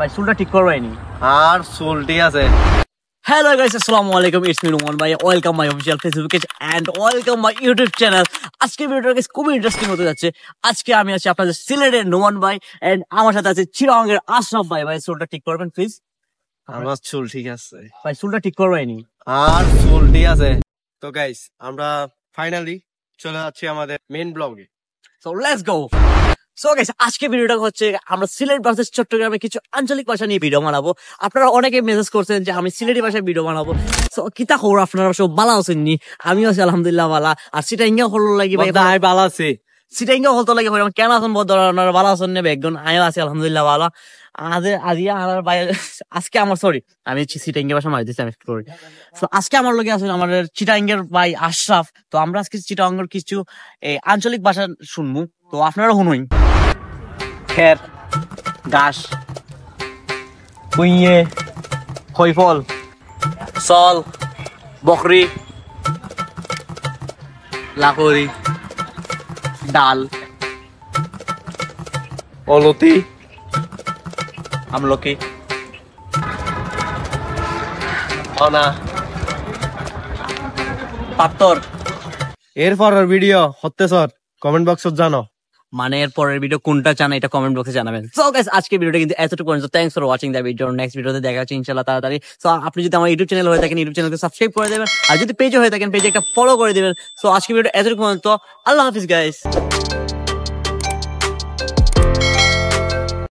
ভাই চুলটা ঠিক করবাইনি আর চুলটি আছে। হ্যালো গাইস, আসসালামু আলাইকুম। ইটস মি রুমান ভাই। Welcome my official Facebook page and welcome my YouTube channel. আজকে ভিডিওটা গাইস খুবই ইন্টারেস্টিং হতে যাচ্ছে। আজকে আমি আছি আপনাদের সিলেটের নোমান ভাই এন্ড আমার সাথে আছে চিরাঙ্গের আশরাফ ভাই। ভাই চুলটা ঠিক করবেন প্লিজ। আমার চুল ঠিক আছে, ভাই চুলটা ঠিক করবাইনি আর চুলটি আছে। তো গাইস, আমরা ফাইনালি চলে যাচ্ছি আমাদের মেইন ব্লগে। So let's go. So guys, আজকে ভিডিওটা হচ্ছে আমরা সিলেট ভার্সেস চট্টগ্রামে কিছু আঞ্চলিক ভাষা নিয়ে ভিডিও বানাবো। আপনারা অনেকে মেসেজ করছেন যে আমি সিলেটি ভাষায় ভিডিও বানাবো। সো কিতা খবর, আপনারা সব ভালো আছেন নি? আমিও আছি আলহামদুলিল্লাহ ভালো। আর সেটা ইঙ্গা হলো লাগি ভাই, ভাই ভালো আছে, সেটা ইঙ্গা হলতো লাগি ভাই। কেন আছেন বড় আপনারা ভালো আছেন নেবে একজন? আমিও আছি আলহামদুলিল্লাহ ভালো। আজকে আমার সরি, আমি চিটাঙ্গের ভাষা মারি দিচ্ছি, আমি সরি। তো আজকে আমার লগে আছে আমাদের চিটাঙ্গের ভাই আশরাফ। তো আমরা আজকে চিটাঙ্গের কিছু আঞ্চলিক ভাষা শুনবো, তো আপনারা শুনুন। খের, ঘাস, কুইয়ে, খৈফল, চল, বকরি, লাকড়ি, ডাল, অলতি, আমলকি, অনা। পাত্তর। এরপর ভিডিও হতে স্যার কমেন্ট বক্সত জানো। মানে এর পরের ভিডিও কোনটা চান এটা কমেন্ট বক্সে জানাবেন। সো গাইস, আজকে ভিডিওটা কিন্তু এতটুকু পর্যন্ত। Thanks for watching the video. Next ভিডিওতে দেখা হচ্ছে ইনশাআল্লাহ তাড়াতাড়ি। সো আপনি যদি আমার ইউটিউব চ্যানেল হয়ে থাকেন, ইউটিউব চ্যানেলকে সাবস্ক্রাইব করে দেবেন, আর যদি পেজে হয়ে থাকেন পেজে একটা ফলো করে দিবেন। সো আজকে ভিডিওটা এতটুকু পর্যন্ত। আল্লাহ হাফিজ গাইস।